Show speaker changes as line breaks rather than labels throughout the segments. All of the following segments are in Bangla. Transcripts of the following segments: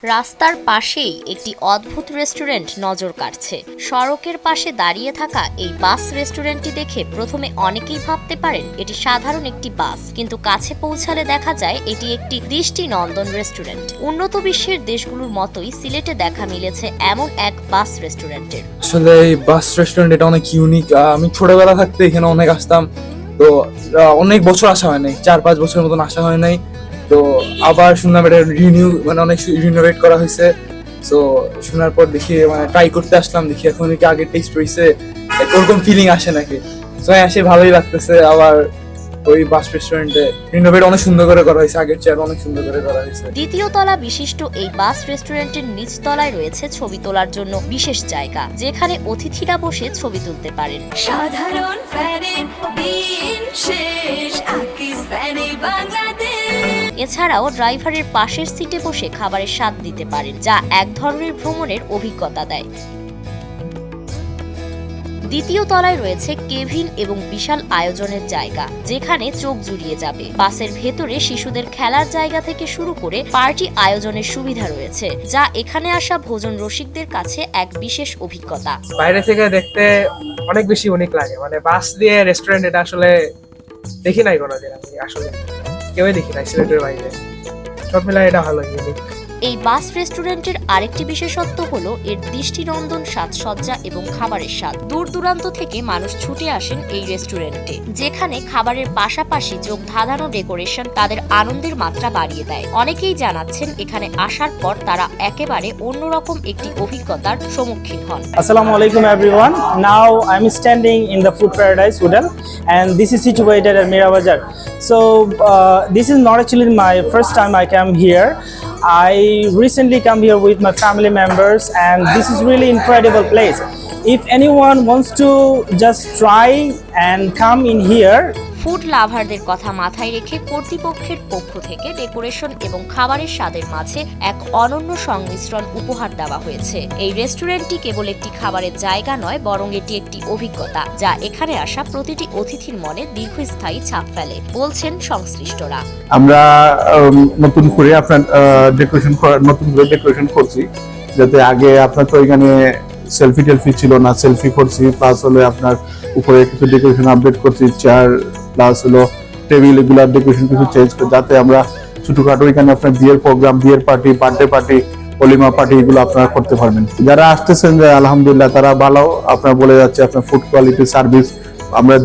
রাস্তার পাশেই একটি অদ্ভুত রেস্টুরেন্ট নজর কাটছে। সড়কের পাশে দাঁড়িয়ে থাকা এই বাস রেস্টুরেন্টটি দেখে প্রথমে অনেকেই ভাবতে পারেন এটি সাধারণ একটি বাস, কিন্তু কাছে পৌঁছালে দেখা যায় এটি একটি দৃষ্টিনন্দন রেস্টুরেন্ট। উন্নত বিশ্বের দেশগুলোর মতোই সিলেটে দেখা মিলেছে এমন এক বাস রেস্টুরেন্টের।
আসলে এই বাস রেস্টুরেন্ট এটা অনেক ইউনিক। আমি ছোটবেলা থাকতে এখানে অনেক আসতাম, তো অনেক বছর আসা হয় নাই, 4-5 বছরের মতন আসা হয় নাই। তো আবার শুনলাম এটা অনেক রিনোভেট করা হয়েছে। সো শোনার পর দেখি ট্রাই করতে আসলাম, দেখি এখন কি আগের টেস্ট হয়েছে, ওরকম ফিলিং আসে নাকি। সো আসে ভালোই লাগতেছে। আবার ওই বাস রেস্টুরেন্টে রিনোভেট অনেক সুন্দর করে করা হয়েছে, আগের চেয়ে অনেক সুন্দর করে করা হয়েছে।
দ্বিতীয় তলা বিশিষ্ট এই বাস রেস্টুরেন্টের নিচ তলায় রয়েছে ছবি তোলার জন্য বিশেষ জায়গা, যেখানে অতিথিরা বসে ছবি তুলতে পারেন।
সাধারণ ফ্যানের দিন শেষ, আকিস ফ্যানে বাংলাদেশ।
এছাড়াও ড্রাইভারের পাশের সিটে বসে খাবারের স্বাদ দিতে পারেন, যা এক ধরনের ভ্রমণের অভিজ্ঞতা দেয়। দ্বিতীয় তলায় রয়েছে কেভিন এবং বিশাল আয়োজনের জায়গা, যেখানে চোখ জুড়িয়ে যাবে। বাসের ভেতরে শিশুদের খেলার জায়গা থেকে শুরু করে পার্টি আয়োজনের সুবিধা রয়েছে, যা এখানে আসা ভোজন রসিকদের কাছে এক বিশেষ অভিজ্ঞতা।
বাইরে থেকে দেখতে অনেক বেশি ইউনিক লাগে, বাস দিয়ে রেস্টুরেন্ট এটা আসলে দেখি নাই কোনোদিন, আমি আসলে কেউই দেখি নাই সিলেটের বাইরে। সব মিলাই এটা ভালো ইউনিক।
এই বাস রেস্টুরেন্টের আরেকটি বিশেষত্ব হলো এর দৃষ্টিনন্দন সাজসজ্জা এবং খাবারের স্বাদ। দূর দূরান্ত থেকে মানুষ ছুটে আসেন এই রেস্টুরেন্টে, যেখানে খাবারের পাশাপাশি চোখ ধাঁধানো ডেকোরেশন তাদের আনন্দের মাত্রা বাড়িয়ে দেয়। অনেকেই জানাচ্ছেন এখানে আসার পর তারা একেবারে অন্যরকম একটি অভিজ্ঞতার সম্মুখীন হন।
Assalamu alaikum everyone. Now I'm standing in the Food Paradise Hotel, and this is situated at Mira Bazar. So this is not actually my first time I came here. I recently come here with my family members, and this is really incredible place. If anyone wants to just try and come in here,
food লাভারদের কথা মাথায় রেখে কর্তৃপক্ষের পক্ষ থেকে ডেকোরেশন এবং খাবারের স্বাদের মাঝে এক অনন্য সংমিশ্রণ উপহার দেওয়া হয়েছে। এই রেস্টুরেন্টটি কেবল একটি খাবারের জায়গা নয়, বরং এটি একটি অভিজ্ঞতা, যা এখানে আসা প্রতিটি অতিথির মনে দীর্ঘস্থায়ী ছাপ ফেলে, বলছেন সংশ্লিষ্টরা।
আমরা নতুন করে আপনার ডেকোরেশন করছি, যাতে আগে আপনার তো এখানে সেলফি ছিল না, সেলফি করছি, প্লাস হলো আপনার উপরে কিছু ডেকোরেশন আপডেট করছি, চেয়ার প্লাস হলো টেবিল, এগুলার ডেকোরেশন কিছু চেঞ্জ করে, যাতে আমরা ছোটখাটো এখানে আপনার বিয়ের প্রোগ্রাম, বিয়ের পার্টি, বার্থডে পার্টি, অলিমা পার্টি এগুলো আপনারা করতে পারবেন। যারা আসতেছেন যে আলহামদুলিল্লাহ তারা ভালো আপনার বলে যাচ্ছে, আপনার ফুড কোয়ালিটি সার্ভিস আমরা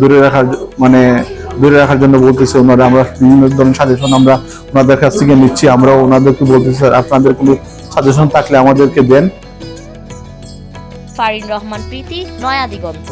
দূরে রাখার জন্য বলতেছি ওনারা। আমরা বিভিন্ন ধরনের সাজেশন আমরা ওনাদের কাছ থেকে নিচ্ছি, আমরাও ওনাদেরকে বলতেছি আপনাদের কোনো সাজেশন থাকলে আমাদেরকে দেন।
ফারিন রহমান প্রীতি, নয়া দিগন্ত।